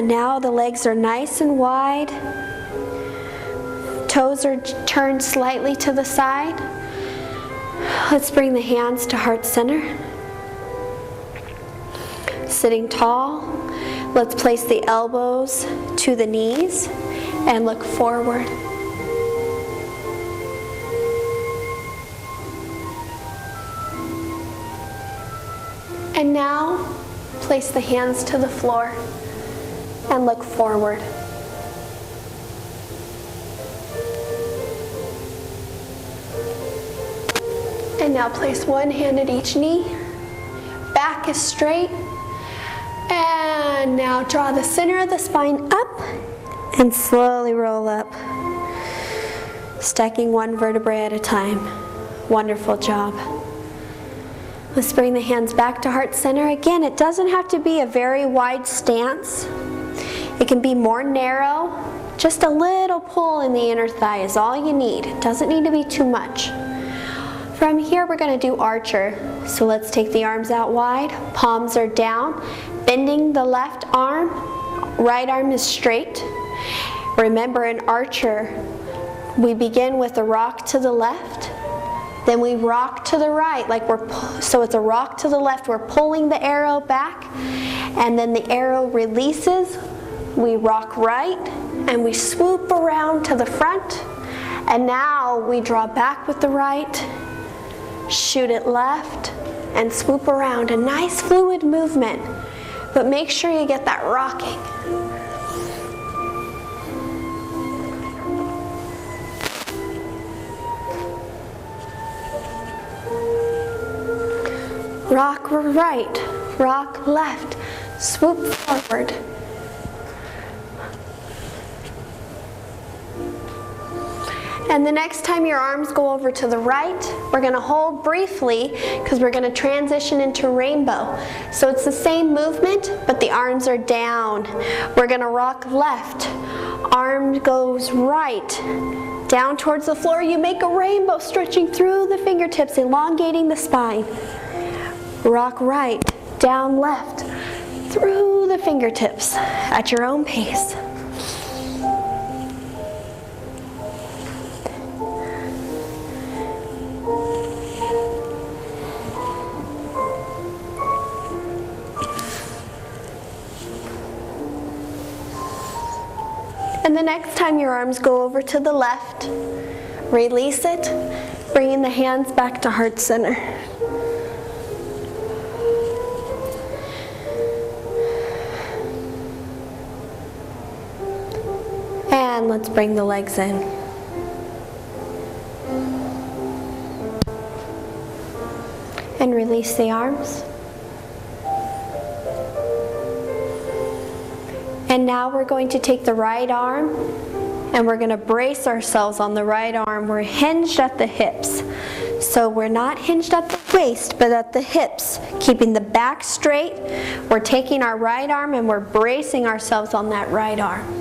And now the legs are nice and wide. Toes are turned slightly to the side. Let's bring the hands to heart center. Sitting tall, let's place the elbows to the knees and look forward. And now, place the hands to the floor and look forward. And now place one hand at each knee. Back is straight. And now draw the center of the spine up and slowly roll up. Stacking one vertebrae at a time. Wonderful job. Let's bring the hands back to heart center. Again, it doesn't have to be a very wide stance. It can be more narrow. Just a little pull in the inner thigh is all you need. It doesn't need to be too much. From here, we're going to do archer. So let's take the arms out wide. Palms are down. Bending the left arm. Right arm is straight. Remember, in archer, we begin with a rock to the left. Then we rock to the right, so it's a rock to the left. We're pulling the arrow back, and then the arrow releases. We rock right, and we swoop around to the front. And now we draw back with the right, shoot it left, and swoop around. A nice fluid movement, but make sure you get that rocking. Rock right, rock left, swoop forward. And the next time your arms go over to the right, we're going to hold briefly because we're going to transition into rainbow. So it's the same movement, but the arms are down. We're going to rock left, arm goes right, down towards the floor. You make a rainbow stretching through the fingertips, elongating the spine. Rock right, down left, through the fingertips at your own pace. And the next time your arms go over to the left, release it, bringing the hands back to heart center. And let's bring the legs in. And release the arms. And now we're going to take the right arm and we're going to brace ourselves on the right arm. We're hinged at the hips. So we're not hinged at the waist, but at the hips, keeping the back straight. We're taking our right arm and we're bracing ourselves on that right arm.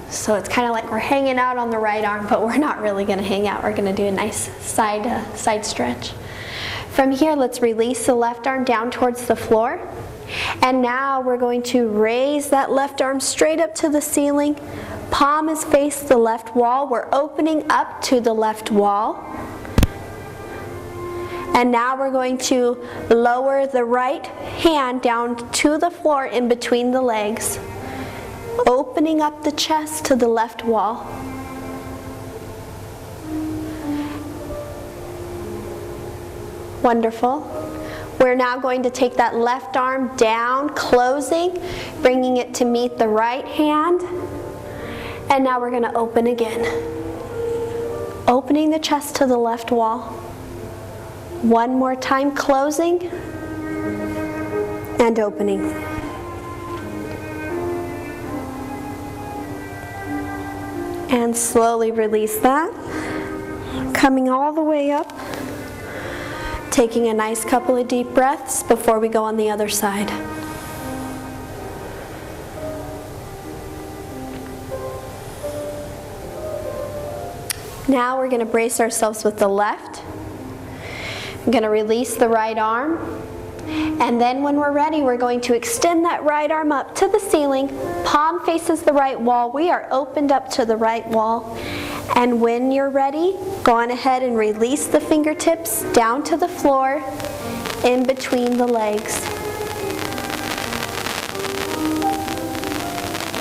So it's kind of like we're hanging out on the right arm, but we're not really going to hang out. We're going to do a nice side stretch. From here, let's release the left arm down towards the floor. And now we're going to raise that left arm straight up to the ceiling. Palm is faced the left wall. We're opening up to the left wall. And now we're going to lower the right hand down to the floor in between the legs, opening up the chest to the left wall. Wonderful. We're now going to take that left arm down, closing, bringing it to meet the right hand. And now we're going to open again. Opening the chest to the left wall. One more time, closing and opening. And slowly release that. Coming all the way up. Taking a nice couple of deep breaths before we go on the other side. Now we're going to brace ourselves with the left. I'm going to release the right arm And then when we're ready, we're going to extend that right arm up to the ceiling. Palm faces the right wall. We are opened up to the right wall. And when you're ready, go on ahead and release the fingertips down to the floor in between the legs.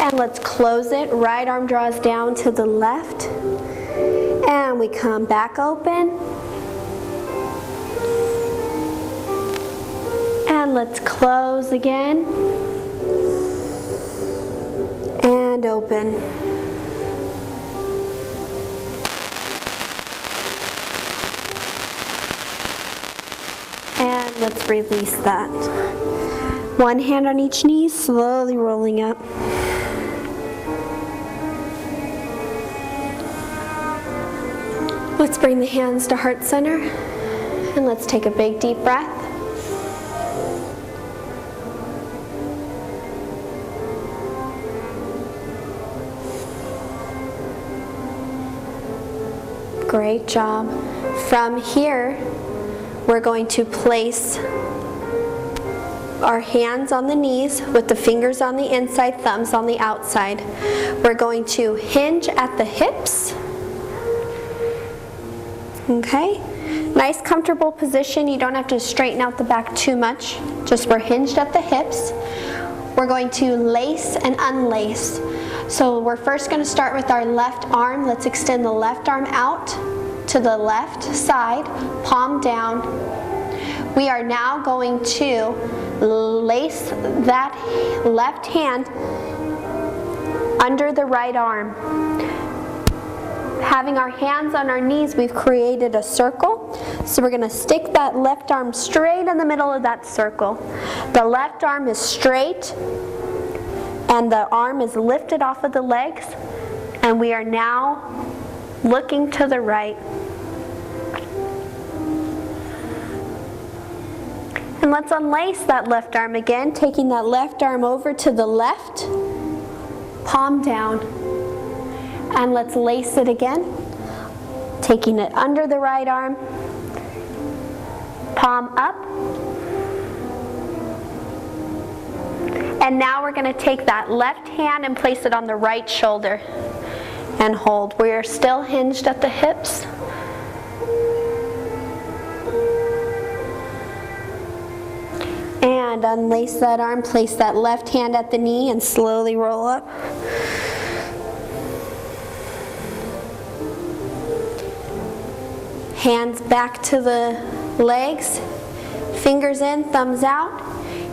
And let's close it. Right arm draws down to the left. And we come back open. And let's close again. And open. And let's release that. One hand on each knee, slowly rolling up. Let's bring the hands to heart center. And let's take a big deep breath. Great job. From here, we're going to place our hands on the knees with the fingers on the inside, thumbs on the outside. We're going to hinge at the hips. Okay? Nice comfortable position. You don't have to straighten out the back too much. Just we're hinged at the hips. We're going to lace and unlace. So we're first going to start with our left arm. Let's extend the left arm out to the left side, palm down. We are now going to lace that left hand under the right arm. Having our hands on our knees, we've created a circle. So we're going to stick that left arm straight in the middle of that circle. The left arm is straight and the arm is lifted off of the legs, and we are now looking to the right. And let's unlace that left arm again, taking that left arm over to the left, palm down. And let's lace it again, taking it under the right arm, palm up. And now we're going to take that left hand and place it on the right shoulder and hold. We are still hinged at the hips. And unlace that arm, place that left hand at the knee and slowly roll up. Hands back to the legs, fingers in, thumbs out,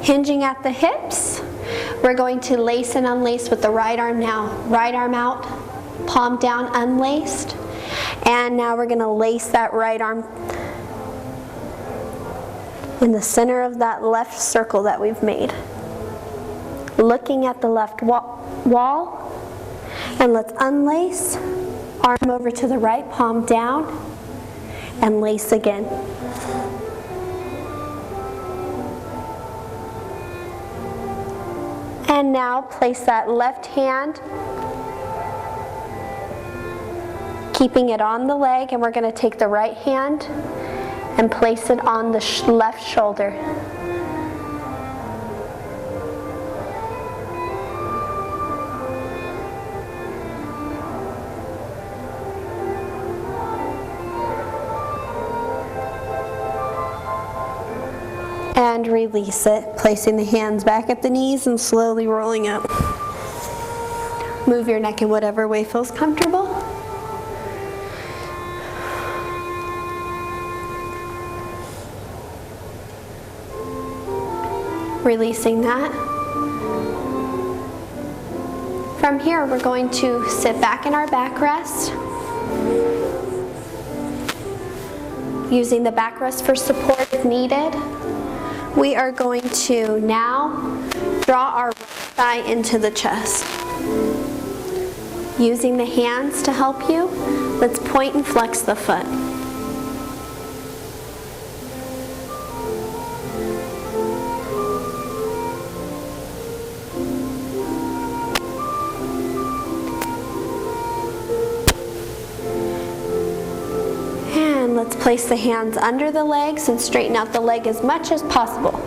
hinging at the hips. We're going to lace and unlace with the right arm now. Right arm out, palm down, unlaced. And now we're going to lace that right arm in the center of that left circle that we've made. Looking at the left wall. And let's unlace, arm over to the right, palm down, and lace again. And now place that left hand, keeping it on the leg, and we're going to take the right hand and place it on the left shoulder. And release it, placing the hands back at the knees and slowly rolling up. Move your neck in whatever way feels comfortable. Releasing that. From here, we're going to sit back in our backrest, using the backrest for support if needed. We are going to now draw our right thigh into the chest. Using the hands to help you, let's point and flex the foot. And let's place the hands under the legs and straighten out the leg as much as possible.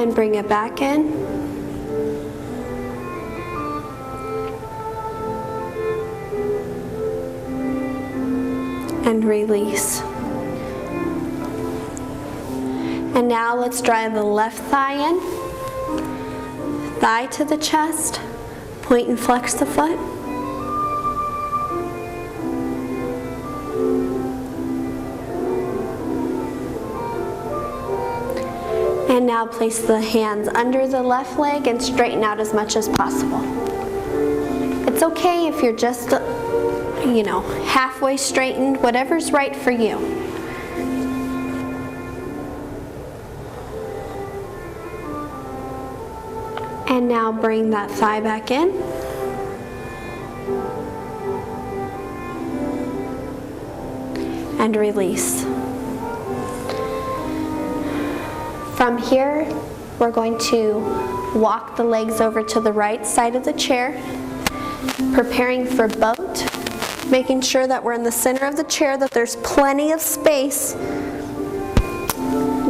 And bring it back in. And release. And now let's drive the left thigh in. Thigh to the chest. Point and flex the foot. And now place the hands under the left leg and straighten out as much as possible. It's okay if you're just, halfway straightened, whatever's right for you. And now bring that thigh back in. And release. From here, we're going to walk the legs over to the right side of the chair, preparing for boat, making sure that we're in the center of the chair, that there's plenty of space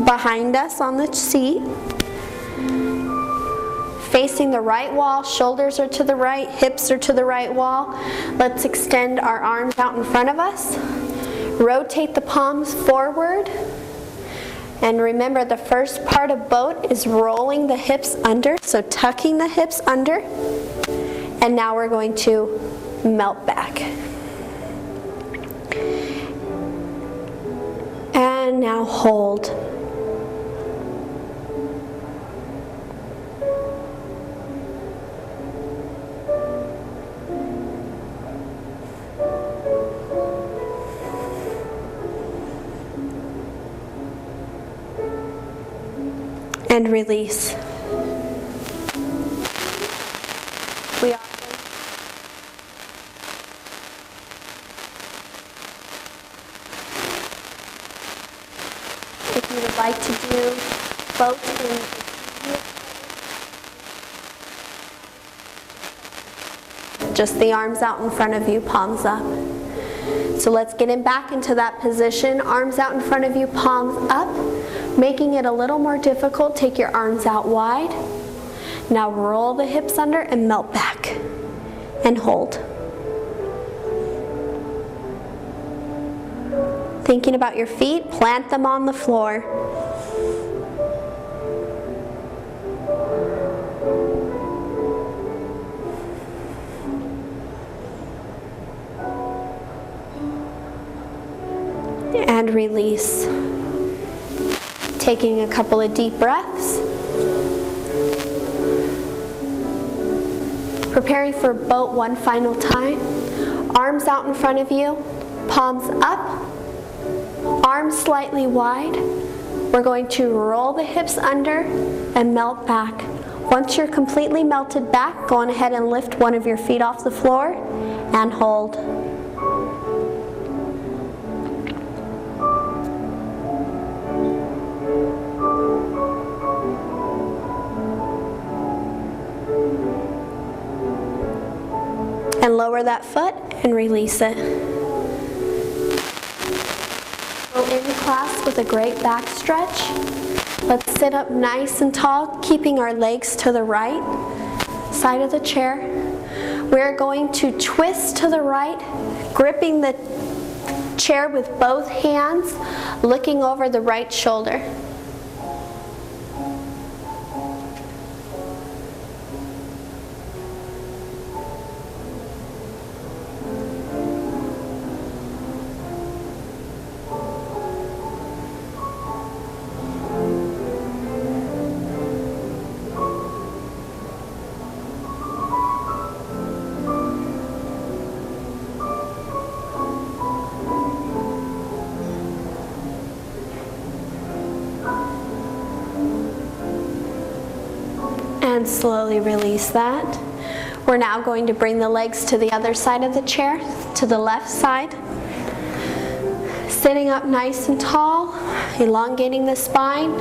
behind us on the seat. Facing the right wall, shoulders are to the right, hips are to the right wall. Let's extend our arms out in front of us. Rotate the palms forward. And remember, the first part of boat is rolling the hips under, so tucking the hips under. And now we're going to melt back. And now hold. And release. We If you would like to do both in just the arms out in front of you, palms up. So let's get him back into that position. Arms out in front of you, palms up. Making it a little more difficult, take your arms out wide. Now roll the hips under and melt back. And hold. Thinking about your feet, plant them on the floor. And release. Taking a couple of deep breaths. Preparing for boat one final time. Arms out in front of you, palms up, arms slightly wide. We're going to roll the hips under and melt back. Once you're completely melted back, go on ahead and lift one of your feet off the floor and hold. And lower that foot and release it. We're in class with a great back stretch. Let's sit up nice and tall, keeping our legs to the right side of the chair. We're going to twist to the right, gripping the chair with both hands, looking over the right shoulder. And slowly release that. We're now going to bring the legs to the other side of the chair, to the left side. Sitting up nice and tall, elongating the spine.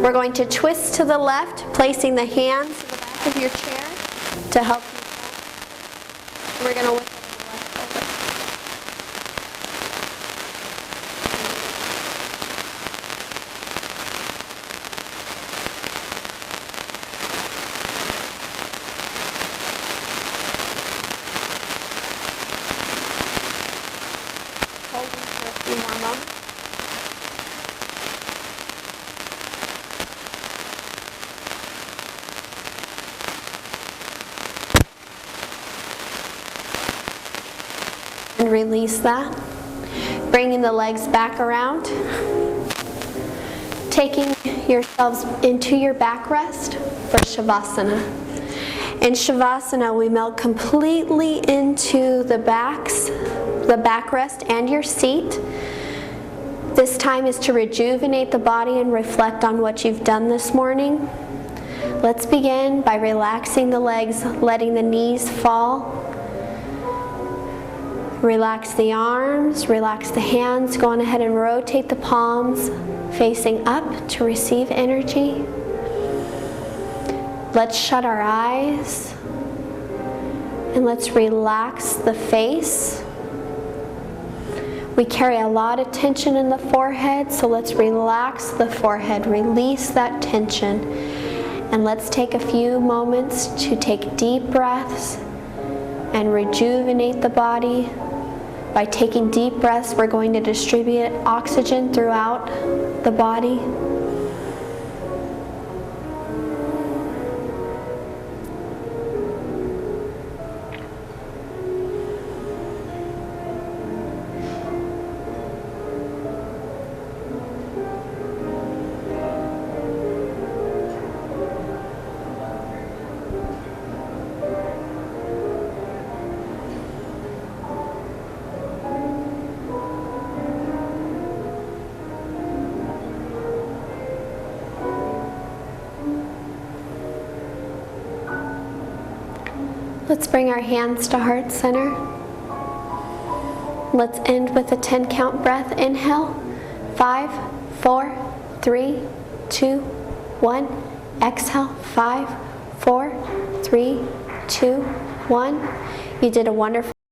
We're going to twist to the left, placing the hands in the back of your chair to help you. We're going to lift up the left shoulder. release that. Bringing the legs back around. Taking yourselves into your back rest for Shavasana. In Shavasana, we melt completely into the backrest and your seat. This time is to rejuvenate the body and reflect on what you've done this morning. Let's begin by relaxing the legs, letting the knees fall. Relax the arms, relax the hands. Go on ahead and rotate the palms facing up to receive energy. Let's shut our eyes and let's relax the face. We carry a lot of tension in the forehead, so let's relax the forehead, release that tension. And let's take a few moments to take deep breaths and rejuvenate the body. By taking deep breaths, we're going to distribute oxygen throughout the body. Let's bring our hands to heart center. Let's end with a 10 count breath. Inhale, 5, 4, 3, 2, 1. Exhale, 5, 4, 3, 2, 1. You did a wonderful